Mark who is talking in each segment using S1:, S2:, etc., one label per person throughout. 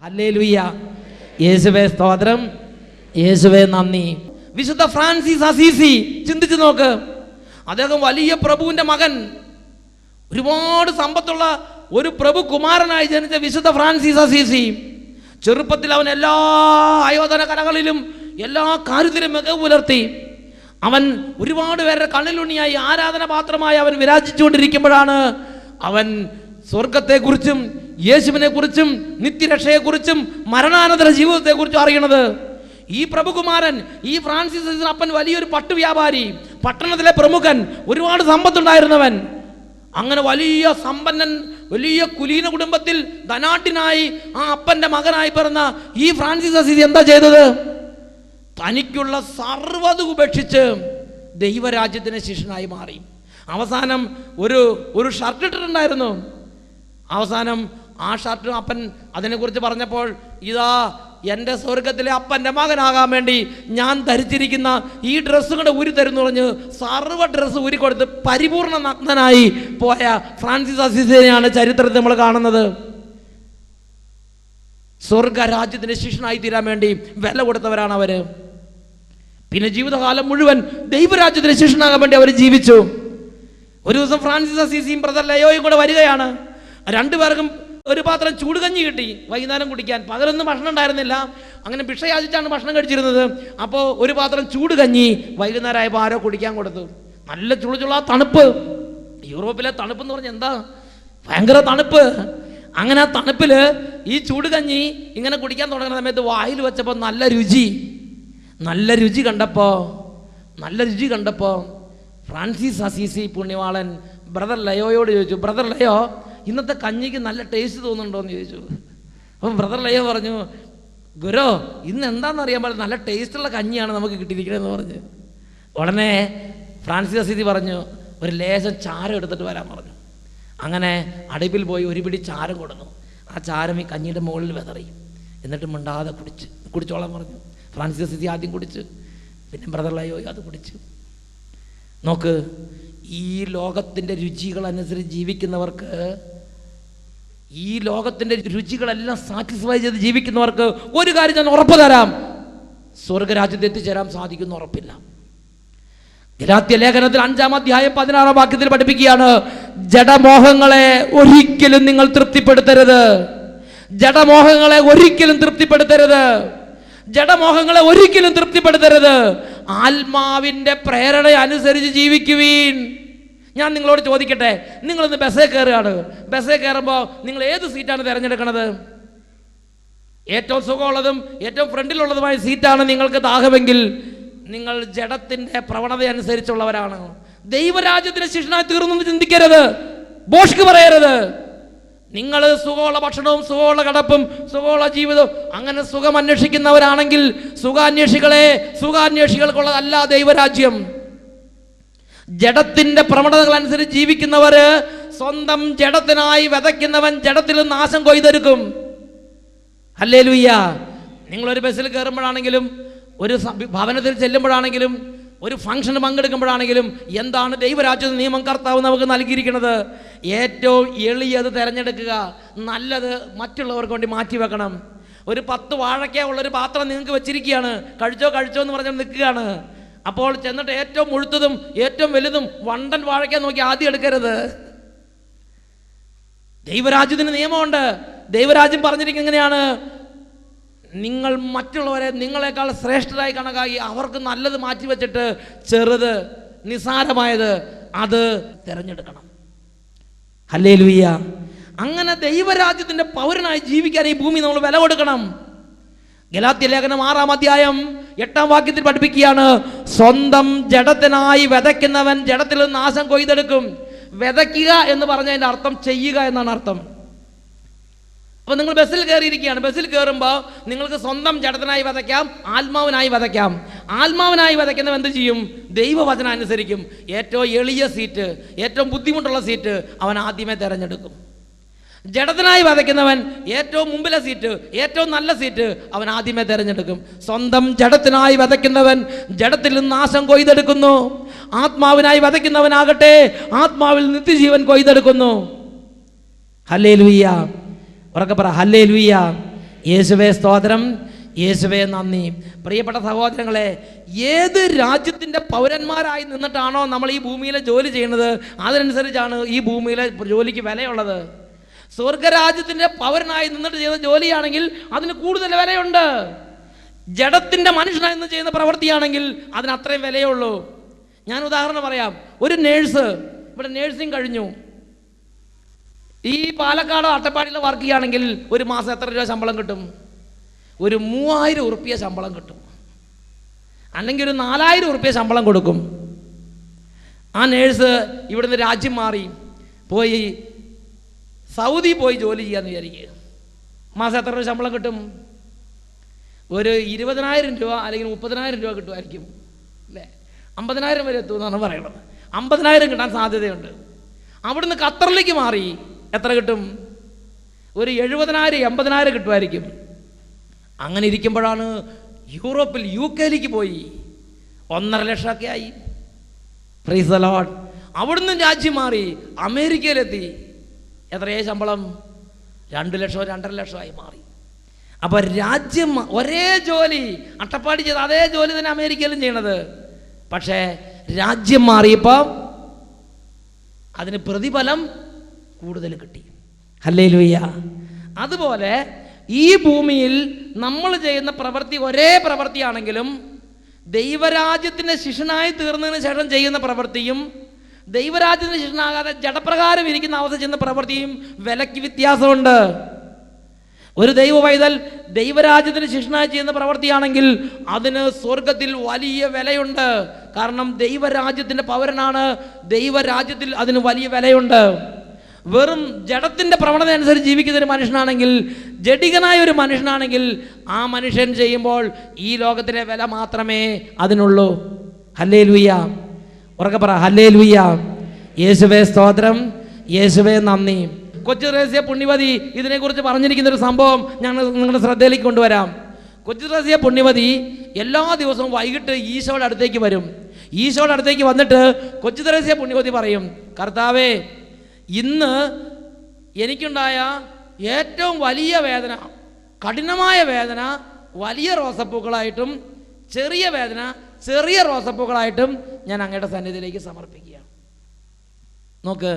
S1: Hallelujah. യേശുവേ സ്തോത്രം, യേശുവേ നന്ദി. വിശുദ്ധ ഫ്രാൻസിസ് അസീസി ചിന്തിച്ചു നോക്ക്. അദ്ദേഹം വലിയ പ്രഭുവിന്റെ മകൻ, ഒരുപാട് സമ്പത്തുള്ള ഒരു പ്രഭു കുമാരനായി ജനിച്ച വിശുദ്ധ ഫ്രാൻസിസ് അസീസി. ചെറുപ്പത്തിൽ അവൻ എല്ലാ ആയോധന കലകളിലും എല്ലാ കാര്യത്തിലും മികവ് പുലർത്തി. അവൻ ഒരുപാട് പേരുടെ കണ്ണിലുണ്ണിയായി ആരാധന പാത്രമായി അവൻ വിരാജിച്ചുകൊണ്ടിരിക്കുമ്പോഴാണ് അവൻ സ്വർഗത്തെക്കുറിച്ചും യേശുവിനെ കുറിച്ചും നിത്യരക്ഷയെക്കുറിച്ചും മരണാനന്തര ജീവിതത്തെക്കുറിച്ചും അറിയണത്. ഈ പ്രഭുകുമാരൻ, ഈ ഫ്രാൻസിസ് അപ്പൻ വലിയൊരു പട്ടുവ്യാപാരി, പട്ടണത്തിലെ പ്രമുഖൻ, ഒരുപാട് സമ്പത്തുണ്ടായിരുന്നവൻ. അങ്ങനെ വലിയ സമ്പന്നൻ, വലിയ കുലീന കുടുംബത്തിൽ ധനാഢ്യനായി ആ അപ്പന്റെ മകനായി പിറന്ന ഈ ഫ്രാൻസിസ് അസീസി എന്താ ചെയ്തത്? തനിക്കുള്ള സർവ്വതും ഉപേക്ഷിച്ച് ദൈവരാജ്യത്തിന് ശിഷ്യനായി മാറി. അവസാനം ഒരു ഷർട്ട് ഇട്ടിട്ടുണ്ടായിരുന്നു. അവസാനം ആ ഷർട്ട് അപ്പൻ അതിനെക്കുറിച്ച് പറഞ്ഞപ്പോൾ, ഇതാ എൻ്റെ സ്വർഗത്തിലെ അപ്പൻ്റെ മകനാകാൻ വേണ്ടി ഞാൻ ധരിച്ചിരിക്കുന്ന ഈ ഡ്രസ്സും കൂടെ ഊരി തരുന്നു പറഞ്ഞ് സർവ്വ ഡ്രസ്സ് ഊരിക്കൊടുത്ത് പരിപൂർണ നഗ്നനായി പോയ ഫ്രാൻസിസ് അസീസിനെയാണ് ചരിത്രത്തിൽ നമ്മൾ കാണുന്നത്. സ്വർഗരാജ്യത്തിന് ശിഷ്യനായി തീരാൻ വേണ്ടി വില കൊടുത്തവരാണ് അവര്. പിന്നെ ജീവിതകാലം മുഴുവൻ ദൈവരാജ്യത്തിന് ശിഷ്യനാകാൻ വേണ്ടി അവർ ജീവിച്ചു. ഒരു ദിവസം ഫ്രാൻസിസ് അസീസിയും ബ്രദർ ലയോയും കൂടെ വരികയാണ്. രണ്ടുപേർക്കും ഒരു പാത്രം ചൂടുകഞ്ഞി കിട്ടി വൈകുന്നേരം കുടിക്കാൻ. പകലൊന്നും ഭക്ഷണം ഉണ്ടായിരുന്നില്ല. അങ്ങനെ ഭിക്ഷ യാചിച്ചാണ് ഭക്ഷണം കഴിച്ചിരുന്നത്. അപ്പോൾ ഒരു പാത്രം ചൂടുകഞ്ഞി വൈകുന്നേരമായപ്പോൾ ആരോ കുടിക്കാൻ കൊടുത്തു. നല്ല ചുളുചുള തണുപ്പ്. യൂറോപ്പിലെ തണുപ്പ് എന്ന് പറഞ്ഞാൽ എന്താ, ഭയങ്കര തണുപ്പ്. അങ്ങനെ ആ തണുപ്പിൽ ഈ ചൂടുകഞ്ഞി ഇങ്ങനെ കുടിക്കാൻ തുടങ്ങുന്ന സമയത്ത് വായിൽ വെച്ചപ്പോൾ നല്ല രുചി കണ്ടപ്പോൾ ഫ്രാൻസിസ് അസീസി പുണ്യവാളൻ ബ്രദർ ലയോയോട് ചോദിച്ചു, ബ്രദർ ലയോ, ഇന്നത്തെ കഞ്ഞിക്ക് നല്ല ടേസ്റ്റ് തോന്നുന്നുണ്ടോ എന്ന് ചോദിച്ചു. അപ്പം ബ്രദർ ലയോ പറഞ്ഞു, ഗുരു, ഇന്ന് എന്താണെന്ന് അറിയാൻ പാടില്ല, നല്ല ടേസ്റ്റുള്ള കഞ്ഞിയാണ് നമുക്ക് കിട്ടിയിരിക്കണമെന്ന് പറഞ്ഞു. ഉടനെ ഫ്രാൻസിസ് അസീസി പറഞ്ഞു, ഒരു ലേശം ചാരം എടുത്തിട്ട് വരാൻ പറഞ്ഞു. അങ്ങനെ അടുപ്പിൽ പോയി ഒരു പിടി ചാരം കൊടുന്നു. ആ ചാരം ഈ കഞ്ഞിയുടെ മുകളിൽ വിതറി. എന്നിട്ട് മിണ്ടാതെ കുടിച്ചോളാൻ പറഞ്ഞു. ഫ്രാൻസിസ് അസീസി ആദ്യം കുടിച്ചു, പിന്നെ ബ്രദർ ലയോ അത് കുടിച്ചു. നോക്ക്, ഈ ലോകത്തിൻ്റെ രുചികളനുസരിച്ച് ജീവിക്കുന്നവർക്ക്, ഈ ലോകത്തിൻ്റെ രുചികളെല്ലാം സാറ്റിസ്ഫൈ ചെയ്ത് ജീവിക്കുന്നവർക്ക് ഒരു കാര്യം ഞാൻ ഉറപ്പ് തരാം, സ്വർഗരാജ്യത്ത് എത്തിച്ചേരാൻ സാധിക്കുന്ന ഉറപ്പില്ല. ഗലാത്യ ലേഖനത്തിൽ 5-ാം അധ്യായം 16-ാം വാക്യത്തിൽ പഠിപ്പിക്കുകയാണ്, ജഡമോഹങ്ങളെ ഒരിക്കലും നിങ്ങൾ തൃപ്തിപ്പെടുത്തരുത്. ജഡമോഹങ്ങളെ ഒരിക്കലും തൃപ്തിപ്പെടുത്തരുത്. ആത്മാവിൻ്റെ പ്രേരണ അനുസരിച്ച് ജീവിക്കുവീൻ. ഞാൻ നിങ്ങളോട് ചോദിക്കട്ടെ, നിങ്ങളിന്ന് ബസ്സേ കയറുകയാണ്. ബസ്സേ കയറുമ്പോൾ നിങ്ങൾ ഏത് സീറ്റാണ് തിരഞ്ഞെടുക്കണത്? ഏറ്റവും സുഖമുള്ളതും ഏറ്റവും ഫ്രണ്ടിലുള്ളതുമായ സീറ്റാണ് നിങ്ങൾക്ക് ദാഹമെങ്കിൽ നിങ്ങൾ ജഡത്തിൻ്റെ പ്രവണത അനുസരിച്ചുള്ളവരാണ്. ദൈവരാജ്യത്തിന് ശിഷ്യനായി തീർന്നു ചിന്തിക്കരുത്, ബോഷ്ക്ക് പറയരുത്. നിങ്ങൾ സുഖമുള്ള ഭക്ഷണവും സുഖമുള്ള കിടപ്പും സുഖമുള്ള ജീവിതവും അങ്ങനെ സുഖം അന്വേഷിക്കുന്നവരാണെങ്കിൽ സുഖാന്വേഷികൾക്കുള്ളതല്ല ദൈവരാജ്യം. ജഡത്തിന്റെ പ്രവണതകൾ അനുസരിച്ച് ജീവിക്കുന്നവര് സ്വന്തം ജഡത്തിനായി വിതയ്ക്കുന്നവൻ ജഡത്തിൽ നാശം കൊയ്തെടുക്കും. ഹല്ലേലൂയ. നിങ്ങളൊരു ബസ്സിൽ കയറുമ്പോഴാണെങ്കിലും, ഒരു ഭവനത്തിൽ ചെല്ലുമ്പോഴാണെങ്കിലും, ഒരു ഫംഗ്ഷന് പങ്കെടുക്കുമ്പോഴാണെങ്കിലും എന്താണ് ദൈവരാജ്യത്തിന്റെ നിയമം കർത്താവ് നമുക്ക് നൽകിയിരിക്കുന്നത്? ഏറ്റവും എളിയത് തിരഞ്ഞെടുക്കുക, നല്ലത് മറ്റുള്ളവർക്ക് വേണ്ടി മാറ്റി വെക്കണം. ഒരു 10 വാഴയ്ക്ക ഉള്ളൊരു പാത്രം നിങ്ങൾക്ക് വെച്ചിരിക്കുകയാണ്, കഴിച്ചോ എന്ന് പറഞ്ഞാൽ നിൽക്കുകയാണ്. അപ്പോൾ ചെന്നിട്ട് ഏറ്റവും മുഴുത്തതും ഏറ്റവും വലുതും വണ്ടൻ വാഴയ്ക്ക നോക്കി ആദ്യം എടുക്കരുത്. ദൈവരാജ്യത്തിന് നിയമമുണ്ട്. ദൈവരാജ്യം പറഞ്ഞിരിക്കുന്നത് എങ്ങനെയാണ്? നിങ്ങൾ മറ്റുള്ളവരെ നിങ്ങളെക്കാൾ ശ്രേഷ്ഠരായി കണക്കാക്കി അവർക്ക് നല്ലത് മാറ്റി വെച്ചിട്ട് ചെറുത് നിസാരമായത് അത് തിരഞ്ഞെടുക്കണം. ഹല്ലേലൂയ. അങ്ങനെ ദൈവരാജ്യത്തിന്റെ പൗരനായി ജീവിക്കാൻ ഈ ഭൂമി നമ്മൾ വില കൊടുക്കണം. ഗലാത്യ ലേഖനം 6-ാം അധ്യായം 8-ാം വാക്യത്തിൽ പഠിപ്പിക്കുകയാണ്, സ്വന്തം ജഡത്തിനായി വിതയ്ക്കുന്നവൻ ജഡത്തിൽ നാശം കൊയ്തെടുക്കും. വിതയ്ക്കുക എന്ന് പറഞ്ഞതിൻ്റെ അർത്ഥം ചെയ്യുക എന്നാണ് അർത്ഥം. അപ്പോൾ നിങ്ങൾ ബസ്സിൽ കയറിയിരിക്കുകയാണ്. ബസ്സിൽ കയറുമ്പോൾ നിങ്ങൾക്ക് സ്വന്തം ജഡത്തിനായി വിതയ്ക്കാം, ആത്മാവിനായി വിതയ്ക്കാം. ആത്മാവിനായി വിതയ്ക്കുന്നവൻ എന്ത് ചെയ്യും? ദൈവവചനം അനുസരിക്കും. ഏറ്റവും എളിയ സീറ്റ്, ഏറ്റവും ബുദ്ധിമുട്ടുള്ള സീറ്റ് അവൻ ആദ്യമേ തിരഞ്ഞെടുക്കും. ജഡത്തിനായി വിതയ്ക്കുന്നവൻ ഏറ്റവും മുമ്പിലെ സീറ്റ്, ഏറ്റവും നല്ല സീറ്റ് അവൻ ആദ്യമേ തിരഞ്ഞെടുക്കും. സ്വന്തം ജഡത്തിനായി വിതയ്ക്കുന്നവൻ ജഡത്തിൽ നിന്ന് നാശം കൊയ്തെടുക്കുന്നു. ആത്മാവിനായി വിതയ്ക്കുന്നവനാകട്ടെ ആത്മാവിൽ നിത്യജീവൻ കൊയ്തെടുക്കുന്നു. ഹല്ലേലൂയ. ഉറക്കെ പറ, ഹല്ലേലൂയ. യേശുവേ സ്തോത്രം, യേശുവേ നന്ദി. പ്രിയപ്പെട്ട സഹോദരങ്ങളെ, ഏത് രാജ്യത്തിൻ്റെ പൗരന്മാരായി നിന്നിട്ടാണോ നമ്മൾ ഈ ഭൂമിയിലെ ജോലി ചെയ്യുന്നത്, അതിനനുസരിച്ചാണ് ഈ ഭൂമിയിലെ ജോലിക്ക് വിലയുള്ളത്. സ്വർഗരാജ്യത്തിൻ്റെ പൗരനായി നിന്നിട്ട് ചെയ്യുന്ന ജോലിയാണെങ്കിൽ അതിന് കൂടുതൽ വിലയുണ്ട്. ജഡത്തിൻ്റെ മനുഷ്യനായി നിന്ന് ചെയ്യുന്ന പ്രവൃത്തിയാണെങ്കിൽ അതിന് അത്രയും വിലയുള്ളൂ. ഞാൻ ഉദാഹരണം പറയാം. ഒരു നേഴ്സ് ഇവിടെ നേഴ്സിംഗ് കഴിഞ്ഞു, ഈ പാലക്കാടോ അട്ടപ്പാടിയിലോ വർക്ക് ചെയ്യുകയാണെങ്കിൽ ഒരു മാസം എത്ര രൂപ ശമ്പളം കിട്ടും? ഒരു 3000 ഉറുപ്പ്യ ശമ്പളം കിട്ടും, അല്ലെങ്കിൽ ഒരു 4000 ഉറുപ്പ്യ ശമ്പളം കൊടുക്കും. ആ നേഴ്സ് ഇവിടുന്ന് രാജ്യം മാറി പോയി സൗദി പോയി ജോലി ചെയ്യാന്ന് വിചാരിക്കുക. മാസം എത്ര രൂപ ശമ്പളം കിട്ടും? ഒരു 20,000 രൂപ അല്ലെങ്കിൽ 30,000 രൂപ കിട്ടുമായിരിക്കും, അല്ലേ? 50,000 വരെ എത്തുമെന്നാണ് പറയുന്നത്. 50,000 കിട്ടാൻ സാധ്യതയുണ്ട്. അവിടുന്ന് ഖത്തറിലേക്ക് മാറി എത്ര കിട്ടും? ഒരു 70,000 80,000 കിട്ടുമായിരിക്കും. അങ്ങനെ ഇരിക്കുമ്പോഴാണ് യൂറോപ്പിൽ UK പോയി 1.5 ലക്ഷമൊക്കെ ആയി. Praise the Lord. അവിടുന്ന് രാജ്യം മാറി അമേരിക്കയിലെത്തി. എത്രയായി ശമ്പളം? 2 ലക്ഷമോ 2.5 ലക്ഷമായി മാറി. അപ്പോൾ രാജ്യം ഒരേ ജോലി അട്ടപ്പാടി ചെയ്ത് അതേ ജോലി തന്നെ അമേരിക്കയിലും ചെയ്യണത്, പക്ഷേ രാജ്യം മാറിയപ്പോൾ അതിന് പ്രതിഫലം കൂടുതൽ കിട്ടി. ഹല്ലേലൂയ. അതുപോലെ ഈ ഭൂമിയിൽ നമ്മൾ ചെയ്യുന്ന പ്രവൃത്തി ഒരേ പ്രവൃത്തിയാണെങ്കിലും ദൈവരാജ്യത്തിൻ്റെ ശിഷ്യനായി തീർന്നതിന് ശേഷം ചെയ്യുന്ന പ്രവൃത്തിയും ദൈവരാജ്യത്തിന് ശിഷ്യനാകാതെ ജഡപ്രകാരം ഇരിക്കുന്ന അവസ്ഥ ചെയ്യുന്ന പ്രവൃത്തിയും വിലയ്ക്ക് വ്യത്യാസമുണ്ട്. ഒരു ദൈവ പൈതൽ ദൈവരാജ്യത്തിന് ശിഷ്യനായി ചെയ്യുന്ന പ്രവൃത്തിയാണെങ്കിൽ അതിന് സ്വർഗത്തിൽ വലിയ വിലയുണ്ട്. കാരണം ദൈവരാജ്യത്തിൻ്റെ പൗരനാണ്, ദൈവരാജ്യത്തിൽ അതിന് വലിയ വിലയുണ്ട്. വെറും ജഡത്തിൻ്റെ പ്രവണത അനുസരിച്ച് ജീവിക്കുന്ന ഒരു മനുഷ്യനാണെങ്കിൽ, ജഡികനായ ഒരു മനുഷ്യനാണെങ്കിൽ, ആ മനുഷ്യൻ ചെയ്യുമ്പോൾ ഈ ലോകത്തിലെ വില മാത്രമേ അതിനുള്ളൂ. ഹല്ലേലൂയ. ഉറക്കെ പറ, ഹല്ലേലൂയ. യേശുവേ സ്തോത്രം, യേശുവേ നന്ദി. കൊച്ചു ത്രേസ്യ പുണ്യവതി ഇതിനെക്കുറിച്ച് പറഞ്ഞിരിക്കുന്ന ഒരു സംഭവം ഞാൻ നിങ്ങളുടെ ശ്രദ്ധയിലേക്ക് കൊണ്ടുവരാം. കൊച്ചു ത്രേസ്യ പുണ്യവതി എല്ലാ ദിവസവും വൈകിട്ട് ഈശോയുടെ അടുത്തേക്ക് വരും. ഈശോയുടെ അടുത്തേക്ക് വന്നിട്ട് കൊച്ചു ത്രേസ്യ പുണ്യവതി പറയും, കർത്താവേ, ഇന്ന് എനിക്കുണ്ടായ ഏറ്റവും വലിയ വേദന, കഠിനമായ വേദന വലിയ റോസപ്പൂക്കളായിട്ടും ചെറിയ വേദന ചെറിയ റോസപ്പൂക്കളായിട്ടും ഞാൻ അങ്ങയുടെ സന്നിധിയിലേക്ക് സമർപ്പിക്കുകയാണ്. നോക്ക്,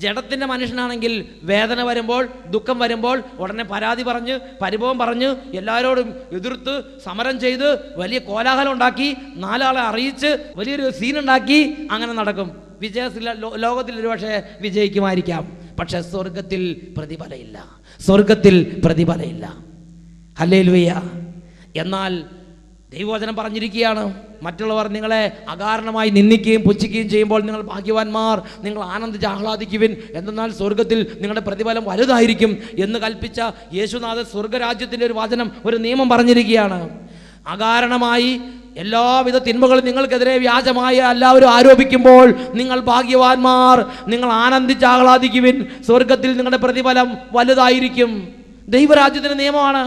S1: ജഡത്തിൻ്റെ മനുഷ്യനാണെങ്കിൽ വേദന വരുമ്പോൾ, ദുഃഖം വരുമ്പോൾ ഉടനെ പരാതി പറഞ്ഞ് പരിഭവം പറഞ്ഞ് എല്ലാവരോടും എതിർത്ത് സമരം ചെയ്ത് വലിയ കോലാഹലം ഉണ്ടാക്കി 4 ആളെ അറിയിച്ച് വലിയൊരു സീനുണ്ടാക്കി അങ്ങനെ നടക്കും. വിജയത്തില്ല, ലോകത്തിൽ ഒരുപക്ഷെ വിജയിക്കുമായിരിക്കാം, പക്ഷെ സ്വർഗത്തിൽ പ്രതിഫലമില്ല, സ്വർഗത്തിൽ പ്രതിഫലമില്ല. ഹല്ലേലൂയ. എന്നാൽ ദൈവവചനം പറഞ്ഞിരിക്കുകയാണ്, മറ്റുള്ളവർ നിങ്ങളെ അകാരണമായി നിന്ദിക്കുകയും പുച്ഛിക്കുകയും ചെയ്യുമ്പോൾ നിങ്ങൾ ഭാഗ്യവാന്മാർ, നിങ്ങൾ ആനന്ദിച്ച് ആഹ്ലാദിക്കുവിൻ, എന്തെന്നാൽ സ്വർഗത്തിൽ നിങ്ങളുടെ പ്രതിഫലം വലുതായിരിക്കും എന്ന് കൽപ്പിച്ച യേശുനാഥൻ സ്വർഗരാജ്യത്തിൻ്റെ ഒരു വചനം, ഒരു നിയമം പറഞ്ഞിരിക്കുകയാണ്. അകാരണമായി എല്ലാവിധ തിന്മകളും നിങ്ങൾക്കെതിരെ വ്യാജമായ എല്ലാവരും ആരോപിക്കുമ്പോൾ നിങ്ങൾ ഭാഗ്യവാന്മാർ, നിങ്ങൾ ആനന്ദിച്ച് ആഹ്ലാദിക്കുവിൻ, സ്വർഗത്തിൽ നിങ്ങളുടെ പ്രതിഫലം വലുതായിരിക്കും. ദൈവരാജ്യത്തിൻ്റെ നിയമമാണ്.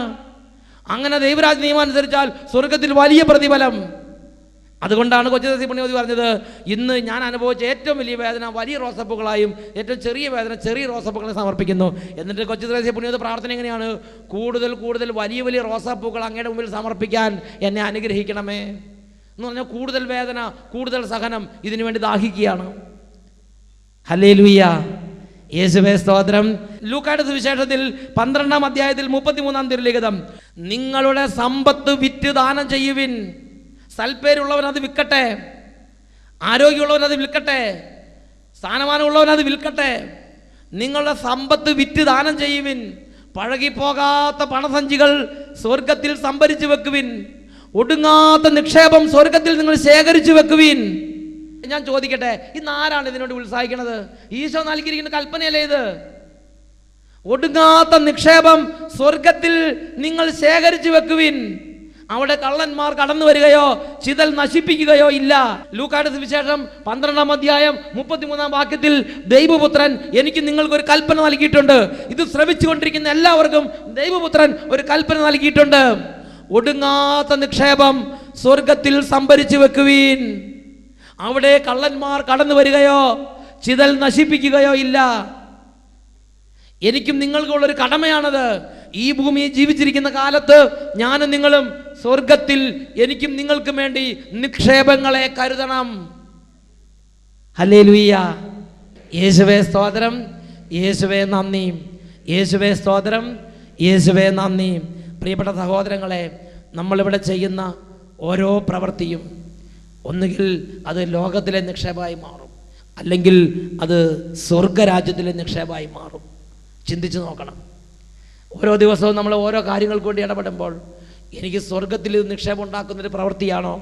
S1: അങ്ങനെ ദൈവരാജ്യ നിയമം അനുസരിച്ചാൽ സ്വർഗത്തിൽ വലിയ പ്രതിഫലം. അതുകൊണ്ടാണ് കൊച്ചു ത്രേസ്യ പുണ്യവതി പറഞ്ഞത്, ഇന്ന് ഞാൻ അനുഭവിച്ച ഏറ്റവും വലിയ വേദന വലിയ റോസപ്പൂക്കളായും ഏറ്റവും ചെറിയ വേദന ചെറിയ റോസപ്പൂക്കളെ സമർപ്പിക്കുന്നു. എന്നിട്ട് കൊച്ചു ത്രേസ്യ പുണ്യവതി പ്രാർത്ഥന എങ്ങനെയാണ്? കൂടുതൽ കൂടുതൽ വലിയ വലിയ റോസാപ്പൂക്കൾ അങ്ങയുടെ മുമ്പിൽ സമർപ്പിക്കാൻ എന്നെ അനുഗ്രഹിക്കണമേ എന്ന് പറഞ്ഞാൽ കൂടുതൽ വേദന, കൂടുതൽ സഹനം ഇതിനു വേണ്ടി ദാഹിക്കുകയാണ്. ഹല്ലേലൂയ. യേശുവേ സ്തോത്രം. ലൂക്കായുടെ സുവിശേഷത്തിൽ 12-ാം അധ്യായത്തിൽ 33-ാം തിരുലിഖിതം, നിങ്ങളുടെ സമ്പത്ത് വിറ്റ് ദാനം ചെയ്യുവിൻ. സൽപ്പേരുള്ളവൻ അത് വിൽക്കട്ടെ, ആരോഗ്യമുള്ളവൻ അത് വിൽക്കട്ടെ, സ്ഥാനമാനമുള്ളവൻ അത് വിൽക്കട്ടെ. നിങ്ങളുടെ സമ്പത്ത് വിറ്റ് ദാനം ചെയ്യുവിൻ. പഴകിപ്പോകാത്ത പണസഞ്ചികൾ സ്വർഗത്തിൽ സംഭരിച്ചു വെക്കുവിൻ. ഒടുങ്ങാത്ത നിക്ഷേപം സ്വർഗത്തിൽ നിങ്ങൾ ശേഖരിച്ചു വെക്കുവിൻ. ഞാൻ ചോദിക്കട്ടെ, ഇന്ന് ആരാണ് ഇതിനോട് ഉത്സാഹിക്കുന്നത്? ഈശോ നൽകിയിരിക്കുന്ന കൽപ്പനയല്ലേ ഇത്? ഒടുങ്ങാത്ത നിക്ഷേപം സ്വർഗത്തിൽ നിങ്ങൾ ശേഖരിച്ചു വെക്കുവിൻ. അവിടെ കള്ളന്മാർ കടന്നു വരികയോ ചിതൽ നശിപ്പിക്കുകയോ ഇല്ല. ലൂക്കായുടെ സുവിശേഷം 12-ാം അധ്യായം 33-ാം വാക്യത്തിൽ ദൈവപുത്രൻ എനിക്ക് നിങ്ങൾക്കൊരു കൽപ്പന നൽകിയിട്ടുണ്ട്. ഇത് ശ്രവിച്ചുകൊണ്ടിരിക്കുന്ന എല്ലാവർക്കും ദൈവപുത്രൻ ഒരു കൽപ്പന നൽകിയിട്ടുണ്ട്. ഒടുങ്ങാത്ത നിക്ഷേപം സ്വർഗത്തിൽ സംഭരിച്ചു വെക്കുവീൻ. അവിടെ കള്ളന്മാർ കടന്നു വരികയോ ചിതൽ നശിപ്പിക്കുകയോ ഇല്ല. എനിക്കും നിങ്ങൾക്കുള്ളൊരു കടമയാണത്. ഈ ഭൂമിയിൽ ജീവിച്ചിരിക്കുന്ന കാലത്ത് ഞാനും നിങ്ങളും സ്വർഗത്തിൽ എനിക്കും നിങ്ങൾക്കും വേണ്ടി നിക്ഷേപങ്ങളെ കരുതണം. ഹല്ലേലൂയ. യേശുവേ സ്തോത്രം, യേശുവേ നന്ദി, യേശുവേ സ്തോത്രം, യേശുവേ നന്ദി. പ്രിയപ്പെട്ട സഹോദരങ്ങളെ, നമ്മളിവിടെ ചെയ്യുന്ന ഓരോ പ്രവൃത്തിയും ഒന്നുകിൽ അത് ലോകത്തിലെ നിക്ഷേപമായി മാറും, അല്ലെങ്കിൽ അത് സ്വർഗരാജ്യത്തിലെ നിക്ഷേപമായി മാറും. ചിന്തിച്ച് നോക്കണം. ഓരോ ദിവസവും നമ്മൾ ഓരോ കാര്യങ്ങൾക്ക് വേണ്ടി ഇടപെടുമ്പോൾ എനിക്ക് സ്വർഗത്തിൽ ഇത് നിക്ഷേപം ഉണ്ടാക്കുന്നൊരു പ്രവൃത്തിയാണോ,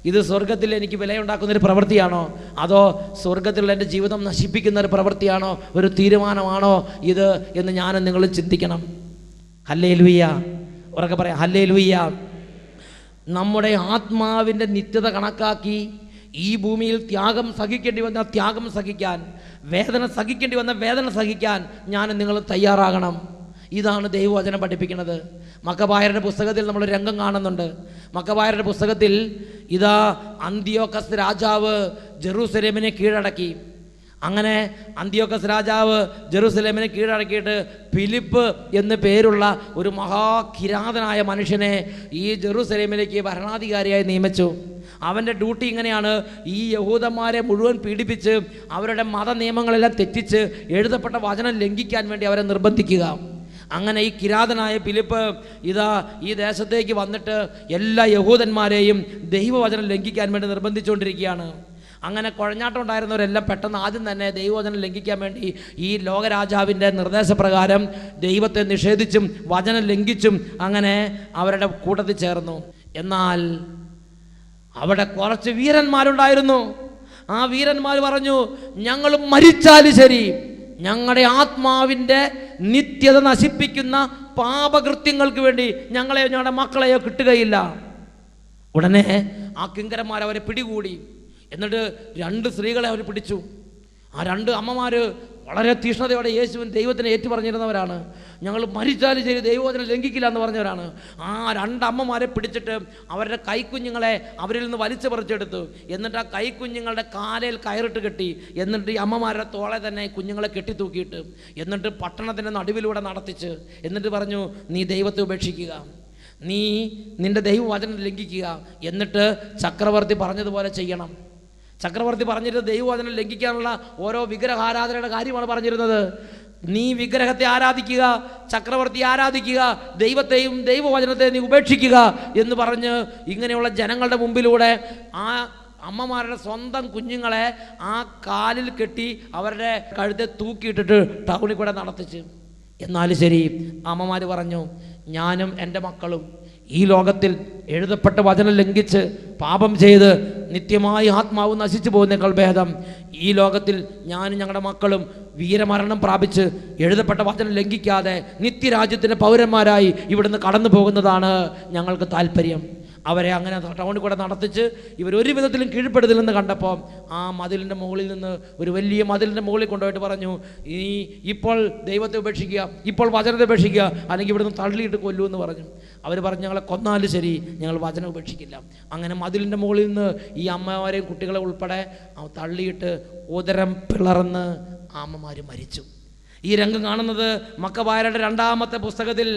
S1: ഇത് സ്വർഗത്തിൽ എനിക്ക് വിലയുണ്ടാക്കുന്നൊരു പ്രവൃത്തിയാണോ, അതോ സ്വർഗത്തിലുള്ള എൻ്റെ ജീവിതം നശിപ്പിക്കുന്ന ഒരു പ്രവൃത്തിയാണോ, ഒരു തീരുമാനമാണോ ഇത് എന്ന് ഞാനും നിങ്ങൾ ചിന്തിക്കണം. ഹല്ലേലൂയ. ഉറക്കെ പറയാം, ഹല്ലേലൂയ. നമ്മുടെ ആത്മാവിൻ്റെ നിത്യത കണക്കാക്കി ഈ ഭൂമിയിൽ ത്യാഗം സഹിക്കേണ്ടി വന്ന ത്യാഗം സഹിക്കാൻ, വേദന സഹിക്കേണ്ടി വന്ന വേദന സഹിക്കാൻ ഞാനും നിങ്ങൾ തയ്യാറാകണം. ഇതാണ് ദൈവവചനം പഠിപ്പിക്കുന്നത്. മക്കബായരുടെ പുസ്തകത്തിൽ നമ്മൾ രംഗം കാണുന്നുണ്ട്. മക്കബായരുടെ പുസ്തകത്തിൽ ഇതാ അന്തിയോക്കസ് രാജാവ് ജെറൂസലേമിനെ കീഴടക്കി. അങ്ങനെ അന്തിയോക്കസ് രാജാവ് ജെറൂസലേമിനെ കീഴടക്കിയിട്ട് ഫിലിപ്പ് എന്ന് പേരുള്ള ഒരു മഹാകിരാതനായ മനുഷ്യനെ ഈ ജെറൂസലേമിലേക്ക് ഭരണാധികാരിയായി നിയമിച്ചു. അവൻ്റെ ഡ്യൂട്ടി ഇങ്ങനെയാണ്: ഈ യഹൂദന്മാരെ മുഴുവൻ പീഡിപ്പിച്ച് അവരുടെ മത നിയമങ്ങളെല്ലാം തെറ്റിച്ച് എഴുതപ്പെട്ട വചനം ലംഘിക്കാൻ വേണ്ടി അവരെ നിർബന്ധിക്കുക. അങ്ങനെ ഈ കിരാതനായ ഫിലിപ്പ് ഇതാ ഈ ദേശത്തേക്ക് വന്നിട്ട് എല്ലാ യഹൂദന്മാരെയും ദൈവവചനം ലംഘിക്കാൻ വേണ്ടി നിർബന്ധിച്ചുകൊണ്ടിരിക്കുകയാണ്. അങ്ങനെ കുഴഞ്ഞാട്ടം ഉണ്ടായിരുന്നവരെല്ലാം പെട്ടെന്ന് ആദ്യം തന്നെ ദൈവവചനം ലംഘിക്കാൻ വേണ്ടി ഈ ലോകരാജാവിൻ്റെ നിർദ്ദേശപ്രകാരം ദൈവത്തെ നിഷേധിച്ചും വചനം ലംഘിച്ചും അങ്ങനെ അവരുടെ കൂട്ടത്തിൽ ചേർന്നു. എന്നാൽ അവിടെ കുറച്ച് വീരന്മാരുണ്ടായിരുന്നു. ആ വീരന്മാർ പറഞ്ഞു, ഞങ്ങൾ മരിച്ചാലും ശരി ഞങ്ങളുടെ ആത്മാവിൻ്റെ നിത്യത നശിപ്പിക്കുന്ന പാപകൃത്യങ്ങൾക്ക് വേണ്ടി ഞങ്ങളെയോ ഞങ്ങളുടെ മക്കളെയോ കിട്ടുകയില്ല. ഉടനെ ആ കിങ്കരന്മാർ അവരെ പിടികൂടി. എന്നിട്ട് 2 സ്ത്രീകളെ അവർ പിടിച്ചു. ആ 2 അമ്മമാർ വളരെ തീഷ്ണതയോടെ യേശുവിൻ ദൈവത്തിനെ ഏറ്റു പറഞ്ഞിരുന്നവരാണ്. ഞങ്ങൾ മരിച്ചാലും ശരി ദൈവവചനം ലംഘിക്കില്ല എന്ന് പറഞ്ഞവരാണ്. ആ 2 അമ്മമാരെ പിടിച്ചിട്ട് അവരുടെ കൈക്കുഞ്ഞുങ്ങളെ അവരിൽ നിന്ന് വലിച്ചു പറിച്ചെടുത്തു. എന്നിട്ട് ആ കൈക്കുഞ്ഞുങ്ങളുടെ കാലയിൽ കയറിട്ട് കെട്ടി. എന്നിട്ട് ഈ അമ്മമാരുടെ തോളെ തന്നെ കുഞ്ഞുങ്ങളെ കെട്ടിത്തൂക്കിയിട്ട് എന്നിട്ട് പട്ടണത്തിൻ്റെ നടുവിലൂടെ നടത്തിച്ച് എന്നിട്ട് പറഞ്ഞു, നീ ദൈവത്തെ ഉപേക്ഷിക്കുക, നീ നിൻ്റെ ദൈവവചനം ലംഘിക്കുക, എന്നിട്ട് ചക്രവർത്തി പറഞ്ഞതുപോലെ ചെയ്യണം. ചക്രവർത്തി പറഞ്ഞിരുന്നത് ദൈവവചനം ലംഘിക്കാനുള്ള ഓരോ വിഗ്രഹാരാധനയുടെ കാര്യമാണ് പറഞ്ഞിരുന്നത്. നീ വിഗ്രഹത്തെ ആരാധിക്കുക, ചക്രവർത്തി ആരാധിക്കുക, ദൈവത്തെയും ദൈവവചനത്തെയും നീ ഉപേക്ഷിക്കുക എന്ന് പറഞ്ഞ് ഇങ്ങനെയുള്ള ജനങ്ങളുടെ മുമ്പിലൂടെ ആ അമ്മമാരുടെ സ്വന്തം കുഞ്ഞുങ്ങളെ ആ കാലിൽ കെട്ടി അവരുടെ കഴുത്തെ തൂക്കിയിട്ടിട്ട് ടൗണിൽ കൂടെ നടത്തിച്ച്. എന്നാലും ശരി, അമ്മമാർ പറഞ്ഞു, ഞാനും എൻ്റെ മക്കളും ഈ ലോകത്തിൽ എഴുതപ്പെട്ട വചനം ലംഘിച്ച് പാപം ചെയ്ത് നിത്യമായി ആത്മാവ് നശിച്ചു പോകുന്നേക്കാൾ ഭേദം ഈ ലോകത്തിൽ ഞാനും ഞങ്ങളുടെ മക്കളും വീരമരണം പ്രാപിച്ച് എഴുതപ്പെട്ട വചനം ലംഘിക്കാതെ നിത്യരാജ്യത്തിൻ്റെ പൗരന്മാരായി ഇവിടുന്ന് കടന്നു പോകുന്നതാണ് ഞങ്ങൾക്ക് താല്പര്യം. അവരെ അങ്ങനെ ടൗണിൽ കൂടെ നടത്തിച്ച് ഇവരൊരു വിധത്തിലും കീഴ്പ്പെടുത്തില്ലെന്ന് കണ്ടപ്പോൾ ആ മതിലിൻ്റെ മുകളിൽ നിന്ന് ഒരു വലിയ മതിലിൻ്റെ മുകളിൽ കൊണ്ടുപോയിട്ട് പറഞ്ഞു, ഇനി ഇപ്പോൾ ദൈവത്തെ ഉപേക്ഷിക്കുക, ഇപ്പോൾ വചനത്തെ ഉപേക്ഷിക്കുക, അല്ലെങ്കിൽ ഇവിടുന്ന് തള്ളിയിട്ട് കൊല്ലൂ എന്ന് പറഞ്ഞു. അവർ പറഞ്ഞു, ഞങ്ങളെ കൊന്നാലും ശരി ഞങ്ങൾ വചനം ഉപേക്ഷിക്കില്ല. അങ്ങനെ മതിലിൻ്റെ മുകളിൽ നിന്ന് ഈ അമ്മമാരെയും കുട്ടികളെ ഉൾപ്പെടെ തള്ളിയിട്ട് ഉദരം പിളർന്ന് അമ്മമാർ മരിച്ചു. ഈ രംഗം കാണുന്നത് മക്കബായരുടെ 2-ാമത്തെ പുസ്തകത്തിൽ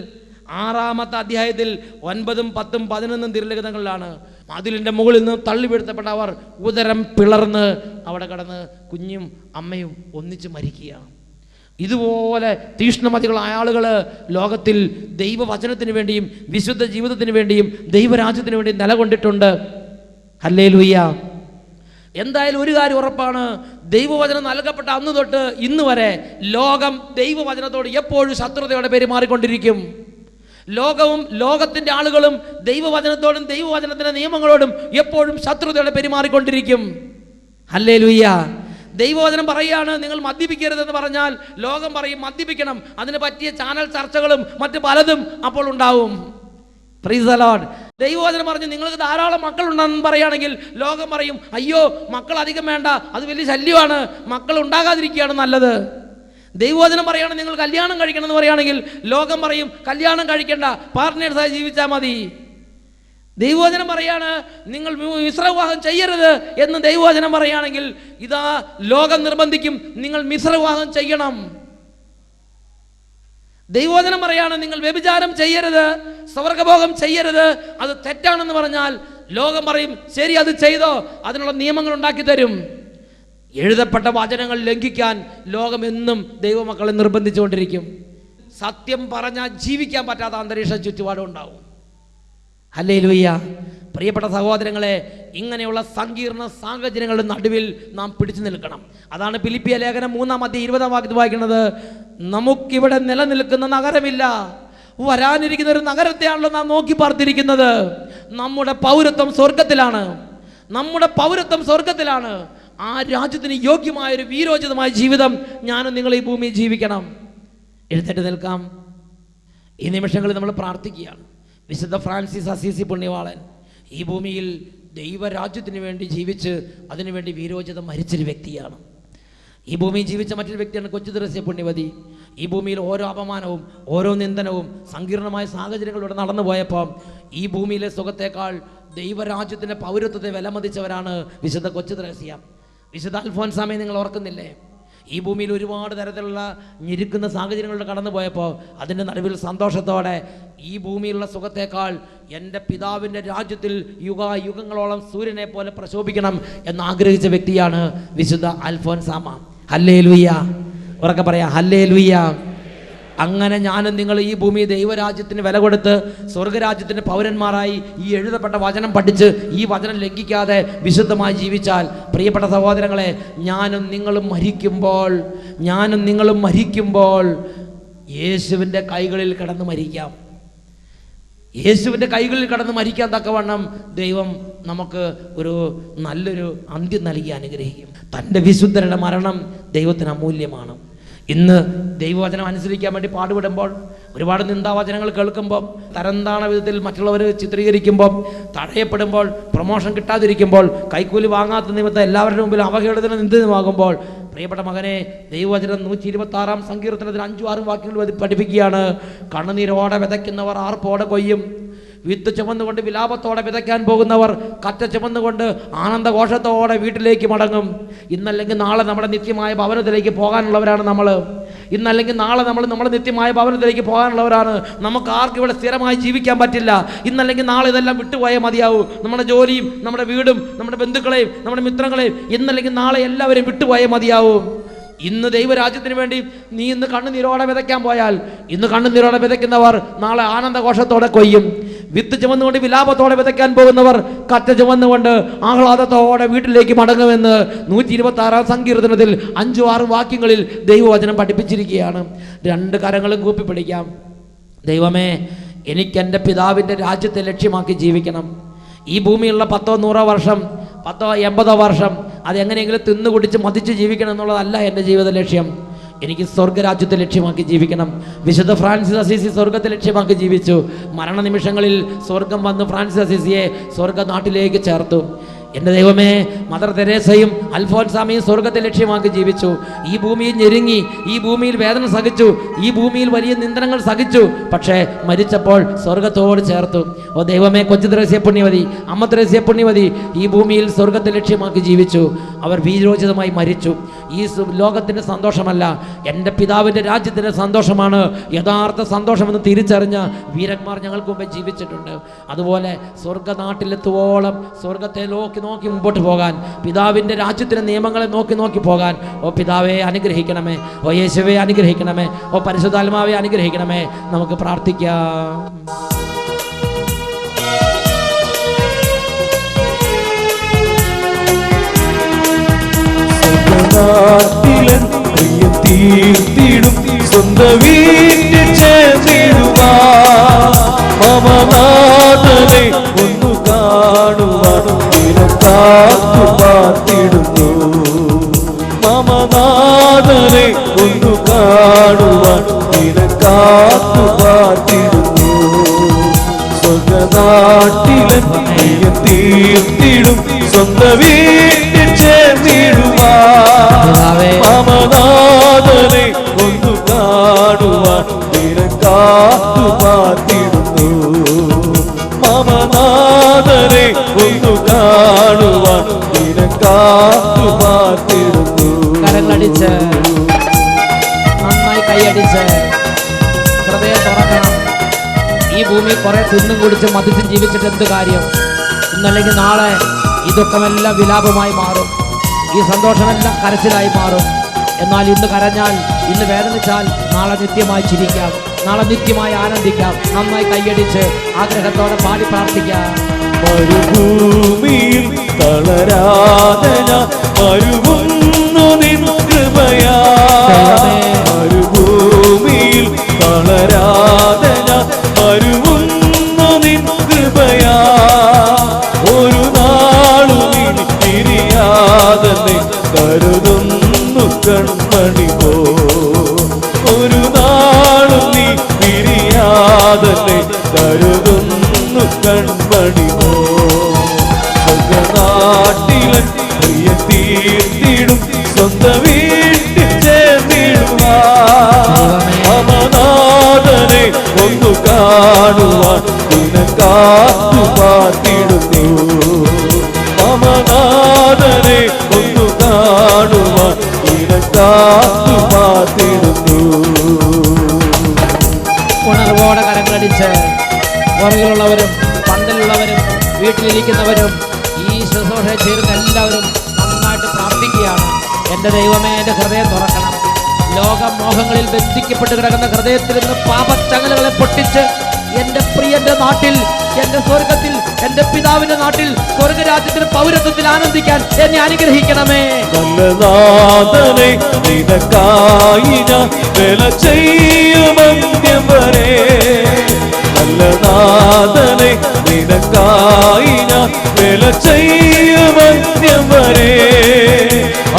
S1: 6-ാമത്തെ അധ്യായത്തിൽ 9, 10, 11 തിരുലിഖിതങ്ങളിലാണ്. മതിലിൻ്റെ മുകളിൽ നിന്ന് തള്ളി വീഴ്ത്തപ്പെട്ട അവർ ഉദരം പിളർന്ന് അവിടെ കിടന്ന് കുഞ്ഞും അമ്മയും ഒന്നിച്ച് മരിക്കുകയാണ്. ഇതുപോലെ തീഷ്ണമതികളായ ആളുകൾ ലോകത്തിൽ ദൈവവചനത്തിന് വേണ്ടിയും വിശുദ്ധ ജീവിതത്തിന് വേണ്ടിയും ദൈവരാജ്യത്തിന് വേണ്ടിയും നിലകൊണ്ടിട്ടുണ്ട്. ഹല്ലേലൂയ. എന്തായാലും ഒരു കാര്യം ഉറപ്പാണ്, ദൈവവചനം നൽകപ്പെട്ട അന്ന് തൊട്ട് ഇന്ന് വരെ ലോകം ദൈവവചനത്തോട് എപ്പോഴും ശത്രുതയോടെ പെരുമാറിക്കൊണ്ടിരിക്കും. ലോകവും ലോകത്തിൻ്റെ ആളുകളും ദൈവവചനത്തോടും ദൈവവചനത്തിൻ്റെ നിയമങ്ങളോടും എപ്പോഴും ശത്രുതയോടെ പെരുമാറിക്കൊണ്ടിരിക്കും. ഹല്ലേലൂയ. ദൈവവചനം പറയുകയാണ് നിങ്ങൾ മദ്യപിക്കരുതെന്ന് പറഞ്ഞാൽ ലോകം പറയും മദ്യപിക്കണം. അതിന് പറ്റിയ ചാനൽ ചർച്ചകളും മറ്റ് പലതും അപ്പോൾ ഉണ്ടാവും. Praise the Lord. ദൈവവചനം പറഞ്ഞു നിങ്ങൾക്ക് ധാരാളം മക്കളുണ്ടെന്ന് പറയുകയാണെങ്കിൽ ലോകം പറയും അയ്യോ മക്കൾ അധികം വേണ്ട, അത് വലിയ ശല്യമാണ്, മക്കൾ ഉണ്ടാകാതിരിക്കുകയാണ് നല്ലത്. ദൈവവചനം പറയുകയാണ് നിങ്ങൾ കല്യാണം കഴിക്കണം എന്ന് പറയുകയാണെങ്കിൽ ലോകം പറയും കല്യാണം കഴിക്കേണ്ട, പാർട്ട്നേഴ്സായി ജീവിച്ചാൽ മതി. ദൈവവചനം പറയാണ് നിങ്ങൾ മിശ്രവിവാഹം ചെയ്യരുത് എന്ന് ദൈവവചനം പറയുകയാണെങ്കിൽ ഇതാ ലോകം നിർബന്ധിക്കും നിങ്ങൾ മിശ്രവിവാഹം ചെയ്യണം. ദൈവവചനം പറയാണ്, നിങ്ങൾ വ്യഭിചാരം ചെയ്യരുത്, സ്വർഗഭോഗം ചെയ്യരുത്, അത് തെറ്റാണെന്ന് പറഞ്ഞാൽ ലോകം പറയും ശരി, അത് ചെയ്തോ, അതിനുള്ള നിയമങ്ങൾ ഉണ്ടാക്കി തരും. എഴുതപ്പെട്ട വചനങ്ങൾ ലംഘിക്കാൻ ലോകം എന്നും ദൈവമക്കളെ നിർബന്ധിച്ചുകൊണ്ടിരിക്കും. സത്യം പറഞ്ഞാൽ ജീവിക്കാൻ പറ്റാത്ത അന്തരീക്ഷ ചുറ്റുപാടും ഉണ്ടാവും. ഹല്ലേലൂയ. പ്രിയപ്പെട്ട സഹോദരങ്ങളെ, ഇങ്ങനെയുള്ള സങ്കീർണ സാഹചര്യങ്ങളുടെ നടുവിൽ നാം പിടിച്ചു നിൽക്കണം. അതാണ് ഫിലിപ്പിയ ലേഖനം 3:20 വായിക്കുന്നത്. നമുക്കിവിടെ നിലനിൽക്കുന്ന നഗരമില്ല, വരാനിരിക്കുന്ന ഒരു നഗരത്തെയാണല്ലോ നാം നോക്കി പാർത്തിരിക്കുന്നത്. നമ്മുടെ പൗരത്വം സ്വർഗത്തിലാണ്, നമ്മുടെ പൗരത്വം സ്വർഗത്തിലാണ്. ആ രാജ്യത്തിന് യോഗ്യമായൊരു വീരോചിതമായ ജീവിതം ഞാനും നിങ്ങൾ ഈ ഭൂമിയിൽ ജീവിക്കണം. എഴുന്നേറ്റ് നിൽക്കാം. ഈ നിമിഷങ്ങളിൽ നമ്മൾ പ്രാർത്ഥിക്കുകയാണ്. വിശുദ്ധ ഫ്രാൻസിസ് അസീസി പുണ്യവാളൻ ഈ ഭൂമിയിൽ ദൈവരാജ്യത്തിന് വേണ്ടി ജീവിച്ച് അതിനുവേണ്ടി വീരോചിതം മരിച്ചൊരു വ്യക്തിയാണ്. ഈ ഭൂമിയിൽ ജീവിച്ച മറ്റൊരു വ്യക്തിയാണ് കൊച്ചു ത്രേസ്യ പുണ്യവതി. ഈ ഭൂമിയിൽ ഓരോ അപമാനവും ഓരോ നിന്ദനവും സങ്കീർണമായ സാഹചര്യങ്ങളിലൂടെ നടന്നു പോയപ്പോൾ ഈ ഭൂമിയിലെ സുഖത്തേക്കാൾ ദൈവരാജ്യത്തിൻ്റെ പൗരത്വത്തെ വിലമതിച്ചവരാണ് വിശുദ്ധ കൊച്ചു ത്രേസ്യ. വിശുദ്ധ അൽഫോൻസാമയെ നിങ്ങൾ ഓർക്കുന്നില്ലേ? ഈ ഭൂമിയിൽ ഒരുപാട് തരത്തിലുള്ള ഞെരുക്കുന്ന സാഹചര്യങ്ങളിലൂടെ കടന്നു പോയപ്പോൾ അതിൻ്റെ നടുവിൽ സന്തോഷത്തോടെ ഈ ഭൂമിയിലുള്ള സുഖത്തേക്കാൾ എൻ്റെ പിതാവിൻ്റെ രാജ്യത്തിൽ യുഗങ്ങളോളം സൂര്യനെ പോലെ പ്രശോഭിക്കണം എന്നാഗ്രഹിച്ച വ്യക്തിയാണ് വിശുദ്ധ അൽഫോൻസാമ. ഹല്ലേലൂയ. ഉറക്കെ പറയാം, ഹല്ലേലൂയ. അങ്ങനെ ഞാനും നിങ്ങൾ ഈ ഭൂമി ദൈവരാജ്യത്തിന് വില കൊടുത്ത് സ്വർഗരാജ്യത്തിൻ്റെ പൗരന്മാരായി ഈ എഴുതപ്പെട്ട വചനം പഠിച്ച് ഈ വചനം ലംഘിക്കാതെ വിശുദ്ധമായി ജീവിച്ചാൽ, പ്രിയപ്പെട്ട സഹോദരങ്ങളെ, ഞാനും നിങ്ങളും മരിക്കുമ്പോൾ യേശുവിൻ്റെ കൈകളിൽ കിടന്ന് മരിക്കാം. യേശുവിൻ്റെ കൈകളിൽ കിടന്ന് മരിക്കാൻ തക്കവണ്ണം ദൈവം നമുക്ക് ഒരു നല്ലൊരു അന്ത്യം നൽകി അനുഗ്രഹിക്കും. തൻ്റെ വിശുദ്ധരുടെ മരണം ദൈവത്തിന് അമൂല്യമാണ്. ഇന്ന് ദൈവവചനം അനുസരിക്കാൻ വേണ്ടി പാടുപെടുമ്പോൾ, ഒരുപാട് നിന്ദാവചനങ്ങൾ കേൾക്കുമ്പോൾ, തരംതാണ വിധത്തിൽ മറ്റുള്ളവർ ചിത്രീകരിക്കുമ്പോൾ, തടയപ്പെടുമ്പോൾ, പ്രൊമോഷൻ കിട്ടാതിരിക്കുമ്പോൾ, കൈക്കൂലി വാങ്ങാത്ത നിമിത്തം എല്ലാവരുടെ മുമ്പിൽ അവഹേളനത്തിന് നിന്ദിതമാകുമ്പോൾ, പ്രിയപ്പെട്ട മകനെ, ദൈവവചനം 126 സങ്കീർത്തനത്തിൽ 5-6 വാക്യങ്ങൾ പഠിപ്പിക്കുകയാണ്. കണ്ണുനീരോടെ വിതയ്ക്കുന്നവർ ആർപ്പോടെ കൊയ്യും. വിത്ത് ചുമന്നുകൊണ്ട് വിലാപത്തോടെ വിതയ്ക്കാൻ പോകുന്നവർ കറ്റ ചുമന്നുകൊണ്ട് ആനന്ദഘോഷത്തോടെ വീട്ടിലേക്ക് മടങ്ങും. ഇന്നല്ലെങ്കിൽ നാളെ നമ്മുടെ നിത്യമായ ഭവനത്തിലേക്ക് പോകാനുള്ളവരാണ് നമ്മൾ. ഇന്നല്ലെങ്കിൽ നാളെ നമ്മുടെ നിത്യമായ ഭവനത്തിലേക്ക് പോകാനുള്ളവരാണ്. നമുക്ക് ആർക്കും ഇവിടെ സ്ഥിരമായി ജീവിക്കാൻ പറ്റില്ല. ഇന്നല്ലെങ്കിൽ നാളെ ഇതെല്ലാം വിട്ടുപോയാൽ മതിയാവും. നമ്മുടെ ജോലിയും നമ്മുടെ വീടും നമ്മുടെ ബന്ധുക്കളെയും നമ്മുടെ മിത്രങ്ങളെയും ഇന്നല്ലെങ്കിൽ നാളെ എല്ലാവരെയും വിട്ടുപോയാൽ മതിയാവും. ഇന്ന് ദൈവരാജ്യത്തിന് വേണ്ടി നീ ഇന്ന് കണ്ണുനീരോടെ വിതയ്ക്കാൻ പോയാൽ, ഇന്ന് കണ്ണുനീരോടെ വിതയ്ക്കുന്നവർ നാളെ ആനന്ദഘോഷത്തോടെ കൊയ്യും. വിത്ത് ചുമന്നുകൊണ്ട് വിലാപത്തോടെ വിതയ്ക്കാൻ പോകുന്നവർ കറ്റ ചുമന്നുകൊണ്ട് ആഹ്ലാദത്തോടെ വീട്ടിലേക്ക് മടങ്ങുമെന്ന് 126 സങ്കീർത്തനത്തിൽ 5-6 വാക്യങ്ങളിൽ ദൈവവചനം പഠിപ്പിച്ചിരിക്കുകയാണ്. 2 കരങ്ങളും കൂപ്പിപ്പിടിക്കാം. ദൈവമേ, എനിക്ക് എൻ്റെ പിതാവിൻ്റെ രാജ്യത്തെ ലക്ഷ്യമാക്കി ജീവിക്കണം. ഈ ഭൂമിയുള്ള 10-100 വർഷം 10-80 വർഷം അതെങ്ങനെയെങ്കിലും തിന്നുകുടിച്ച് മതിച്ച് ജീവിക്കണം എന്നുള്ളതല്ല എൻ്റെ ജീവിത ലക്ഷ്യം. എനിക്ക് സ്വർഗരാജ്യത്തെ ലക്ഷ്യമാക്കി ജീവിക്കണം. വിശുദ്ധ ഫ്രാൻസിസ് അസീസി സ്വർഗത്തെ ലക്ഷ്യമാക്കി ജീവിച്ചു. മരണനിമിഷങ്ങളിൽ സ്വർഗം വന്ന് ഫ്രാൻസിസ് അസീസിയെ സ്വർഗനാട്ടിലേക്ക് ചേർത്തു. എൻ്റെ ദൈവമേ, മദർ തെരേസയും അൽഫോൻസാമയും സ്വർഗത്തെ ലക്ഷ്യമാക്കി ജീവിച്ചു. ഈ ഭൂമിയിൽ ഞെരുങ്ങി, ഈ ഭൂമിയിൽ വേദന സഹിച്ചു, ഈ ഭൂമിയിൽ വലിയ നിന്ദനങ്ങൾ സഹിച്ചു. പക്ഷേ മരിച്ചപ്പോൾ സ്വർഗത്തോട് ചേർത്തു. ഓ ദൈവമേ, കൊച്ചു ത്രേസ്യ പുണ്യവതി, അമ്മ ത്രേസ്യ പുണ്യവതി ഈ ഭൂമിയിൽ സ്വർഗത്തെ ലക്ഷ്യമാക്കി ജീവിച്ചു. അവർ വീരോചിതമായി മരിച്ചു. ഈ ലോകത്തിൻ്റെ സന്തോഷമല്ല, എൻ്റെ പിതാവിൻ്റെ രാജ്യത്തിൻ്റെ സന്തോഷമാണ് യഥാർത്ഥ സന്തോഷമെന്ന് തിരിച്ചറിഞ്ഞ വീരന്മാർ ഞങ്ങൾക്ക് മുമ്പേ ജീവിച്ചിട്ടുണ്ട്. അതുപോലെ സ്വർഗനാട്ടിലെത്തുവോളം സ്വർഗത്തെ നോക്കി മുമ്പോട്ട് പോകാൻ, പിതാവിൻ്റെ രാജ്യത്തിൻ്റെ നിയമങ്ങളെ നോക്കി പോകാൻ, ഓ പിതാവെ അനുഗ്രഹിക്കണമേ, ഓ യേശുവെ അനുഗ്രഹിക്കണമേ, ഓ പരിശുദ്ധാത്മാവെ അനുഗ്രഹിക്കണമേ. നമുക്ക് പ്രാർത്ഥിക്കാം.
S2: തീർത്തിടും സ്വന്തം വീട്ടിൽ ചേർന്നിടുവാൻ മമനാഥനെ ഒന്നു കാണുവാൻ കാത്തു പാർത്തിടുന്നു. മമനാഥനെ ഒന്നു കാണുവാൻ കാത്തു പാർത്തിടുന്നു. സ്വർഗനാട്ടിലൻ തീർത്തിടും സ്വന്തം വീട്ടിൽ ചേർന്നിടുവാൻ മമനാഥനെ ഒന്നു കാണുവാൻ കാത്തു പാർത്തിടുന്നു. മമനാഥനെ ഒന്നു കാണുവാൻ കാത്തു പാർത്തിടുന്നു.
S1: കരങ്ങളടിച്ച് നന്നായി കൈയടിച്ച് ഹൃദയം തുറക്കണം. ഈ ഭൂമി കുറെ തിന്നും കുടിച്ച് മതിച്ചും ജീവിച്ചിട്ട് എന്ത് കാര്യം? ഇന്നല്ലെങ്കിൽ നാളെ ഈ ദുഃഖമെല്ലാം വിലാപമായി മാറും, ഈ സന്തോഷമെല്ലാം കരച്ചിലായി മാറും. എന്നാൽ ഇന്ന് കരഞ്ഞാൽ, ഇന്ന് വേദനിച്ചാൽ നാളെ നിത്യമായി ചിരിക്കാം, നാളെ നിത്യമായി ആനന്ദിക്കാം. നന്നായി കൈയടിച്ച് ആഗ്രഹത്തോടെ പാടി പ്രാർത്ഥിക്കാം.
S2: മരുഭൂമിയിൽ തളരാതെ ഞാൻ മരുവുന്നു നിൻ കൃപയാ. മരുഭൂമിയിൽ തളരാതെ ഞാൻ മരുവുന്നു നിൻ കൃപയാ. ഒരു നാളും ഇനി തിരിയാതെ കരുതുന്നു കൺമണി പോ. ഒരു നാളും നീ തിരിയാതെ കരുതുന്നു കൺമണി പോ. നാട്ടിലൻ പ്രിയ തീർത്തിടും സ്വന്തം വീട്ടിൽ ചേർന്നിടുവാ. അമനാഥനെ ഒന്നു കാണുവാൻ നിനക്കാത്തു കാത്തിടുന്നു. അമനാഥനെ ഒന്നു കാണുവാൻ നിനക്കാത്തു കാത്തിടുന്നു.
S1: ഉണർവോടെ കരങ്ങളടിച്ച് പുറകിലുള്ളവരും പന്തലുള്ളവരും വീട്ടിലിരിക്കുന്നവരും ഈ ശുശ്രൂഷ ചേരുന്ന എല്ലാവരും നന്നായിട്ട് പ്രാർത്ഥിക്കുകയാണ്. എൻ്റെ ദൈവമേ, എൻ്റെ ഹൃദയം തുറക്കണം. ലോകമോഹങ്ങളിൽ ബന്ധിക്കപ്പെട്ട് കിടക്കുന്ന ഹൃദയത്തിൽ നിന്ന് പാപച്ചങ്ങലകളെ പൊട്ടിച്ച് എൻ്റെ പ്രിയന്റെ നാട്ടിൽ, എൻ്റെ സ്വർഗത്തിൽ, എൻ്റെ പിതാവിന്റെ നാട്ടിൽ, സ്വർഗരാജ്യത്തിന് പൗരത്വത്തിൽ ആനന്ദിക്കാൻ എന്നെ അനുഗ്രഹിക്കണമേ.
S2: നല്ലനാഥനെ നിനക്കായി ഞാൻ വില ചെയ്യുമന്ത്യം വരെ. നല്ലനാഥനെ നിനക്കായി ഞാൻ വില ചെയ്യുമന്ത്യം വരെ.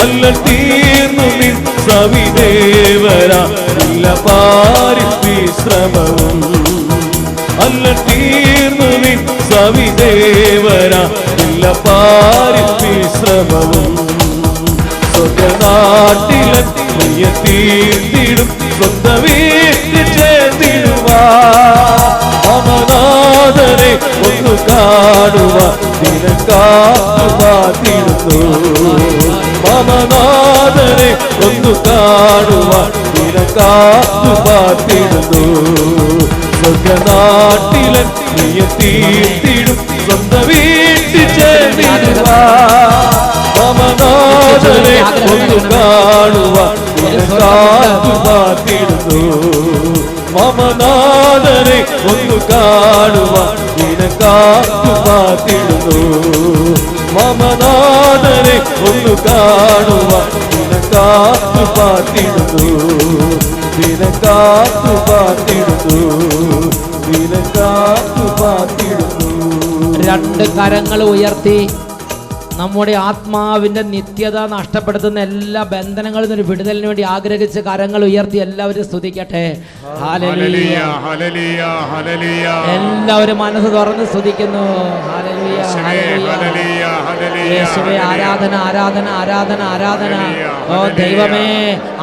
S2: അല്ല തീർന്നു നിൻ സവിദേവരാ ഇല്ല പാരി വിശ്രമവും. അല്ല തീർന്നു നിൻ സവിദേവരാ ഇല്ല പാരി വിശ്രമവും. സ്വന്തനാട്ടിലൻ പ്രിയ തീർത്തിടും സ്വന്തം വീട്ടിൽ ചേർന്നിടുവാ. അമനാഥനെ ഒന്നു കാണുവാൻ നിനക്കാത്തു കാത്തിടുന്നു. അമനാഥനെ ഒന്നു കാണുവാൻ നിനക്കാത്തു കാത്തിടുന്നു. സ്വർഗനാട്ടിലൻ പ്രിയ തീർത്തിടും സ്വന്തം വീട്ടിൽ ചേർന്നിടുവാ. അമനാഥനെ ഒന്നു കാണുവാൻ നിനക്കാത്തു കാത്തിടുന്നു. മമനാഥനെ ഒന്നു കാണുവാൻ നിനക്കാത്തു കാത്തിടുന്നു. മമനാഥനെ ഒന്നു കാണുവാൻ നിനക്കാത്തു കാത്തിടുന്നു. നിനക്കാത്തു കാത്തിടുന്നു. നിനക്കാത്തു കാത്തിടുന്നു.
S1: രണ്ട് കരങ്ങൾ ഉയർത്തി നമ്മുടെ ആത്മാവിൻ്റെ നിത്യത നഷ്ടപ്പെടുത്തുന്ന എല്ലാ ബന്ധനങ്ങളിൽ നിന്നൊരു വിടുതലിന് വേണ്ടി ആഗ്രഹിച്ച് കരങ്ങൾ ഉയർത്തി എല്ലാവരും സ്തുതിക്കട്ടെ. ഹല്ലേലൂയ, ഹല്ലേലൂയ, ഹല്ലേലൂയ. എല്ലാവരും മനസ്സ് തുറന്ന് സ്തുതിക്കുന്നു. ഹല്ലേലൂയ, ഹല്ലേലൂയ, യേശുവേ, ആരാധന, ആരാധന, ആരാധന, ആരാധന. ഓ ദൈവമേ,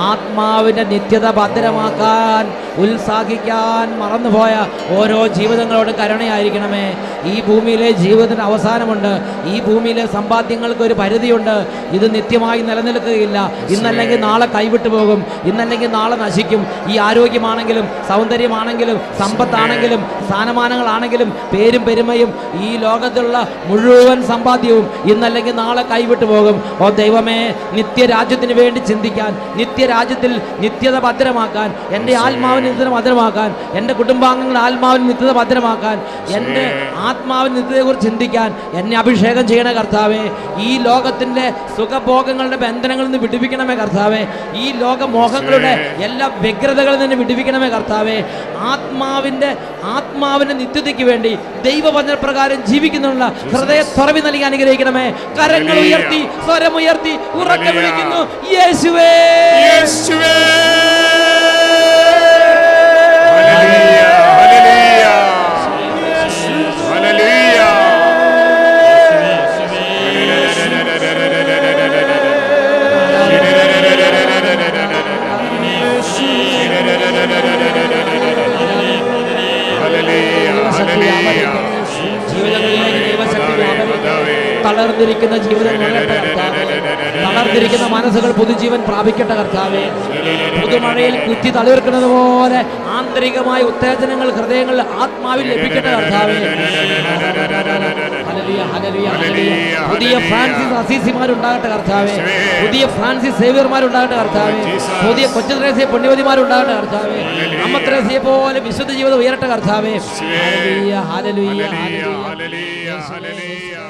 S1: ആത്മാവിൻ്റെ നിത്യത ഭദ്രമാക്കാൻ, ഉത്സാഹിക്കാൻ മറന്നുപോയ ഓരോ ജീവിതങ്ങളോടും കരുണയായിരിക്കണമേ. ഈ ഭൂമിയിലെ ജീവിതത്തിന് അവസാനമുണ്ട്. ഈ ഭൂമിയിലെ സമ്പാദ്യങ്ങൾക്ക് ഒരു പരിധിയുണ്ട്. ഇത് നിത്യമായി നിലനിൽക്കുകയില്ല. ഇന്നല്ലെങ്കിൽ നാളെ കൈവിട്ടു പോകും, ഇന്നല്ലെങ്കിൽ നാളെ നശിക്കും. ഈ ആരോഗ്യമാണെങ്കിലും സൗന്ദര്യമാണെങ്കിലും സമ്പത്താണെങ്കിലും സ്ഥാനമാനങ്ങളാണെങ്കിലും പേരും പെരുമയും ഈ ലോകത്തുള്ള മുഴുവൻ സമ്പാദ്യവും ഇന്നല്ലെങ്കിൽ നാളെ കൈവിട്ടു പോകും. ഓ ദൈവമേ, നിത്യരാജ്യത്തിന് വേണ്ടി ചിന്തിക്കാൻ, നിത്യരാജ്യത്തിൽ നിത്യത ഭദ്രമാക്കാൻ, എൻ്റെ ആത്മാവിന് നിത്യത ഭദ്രമാക്കാൻ, എൻ്റെ കുടുംബാംഗങ്ങളുടെ ആത്മാവിന് നിത്യത ഭദ്രമാക്കാൻ, എൻ്റെ ആത്മാവിന് നിത്യതയെക്കുറിച്ച് ചിന്തിക്കാൻ എന്നെ അഭിഷേകം ചെയ്യണ കർത്താവേ. ഈ ലോകത്തിൻ്റെ സുഖഭോഗങ്ങളുടെ ബന്ധനങ്ങളിൽ നിന്ന് വിടുവിക്കണമേ കർത്താവേ. ഈ ലോകമോഹങ്ങളുടെ എല്ലാ വ്യഗ്രതകളിൽ നിന്ന് വിടുവിക്കണമേ കർത്താവേ. ആത്മാവിൻ്റെ നിത്യതയ്ക്ക് വേണ്ടി ദൈവവചനപ്രകാരം ജീവിക്കുന്നുള്ള ഹൃദയ തുറവി നൽകി അനുഗ്രഹിക്കണമേ. കരങ്ങൾ ഉയർത്തി, സ്വരമുയർത്തി ഉറക്കെ വിളിക്കുന്നു, യേശുവേ, യേശുവേ. തളർന്നിരിക്കുന്ന ജീവിതം തകർന്നിരിക്കുന്ന മനസ്സുകൾ പുതുജീവൻ പ്രാപിക്കട്ടെ കർത്താവേ. പുതുമഴയിൽ കുറ്റി തളിർക്കുന്നത് പോലെ ആന്തരികമായ ഉത്തേജനങ്ങൾ ഹൃദയങ്ങളിൽ ആത്മാവിൽ ലഭിക്കട്ടെ കർത്താവേ. ഹല്ലേലൂയ, ഹല്ലേലൂയ, ഹല്ലേലൂയ. പുതിയ ഫ്രാൻസിസ് അസീസിമാരുണ്ടാകട്ടെ കർത്താവേ. പുതിയ ഫ്രാൻസിസ് സേവ്യർമാരുണ്ടാകട്ടെ കർത്താവേ. പുതിയ കൊച്ചു ത്രേസ്യ പുണ്യവതിമാരുണ്ടാകട്ടെ കർത്താവേ. അമ്മ ത്രേസ്യയെ പോലെ വിശുദ്ധ ജീവിതം ഉയരട്ടെ കർത്താവേ. ഹല്ലേലൂയ, ഹല്ലേലൂയ, ഹല്ലേലൂയ.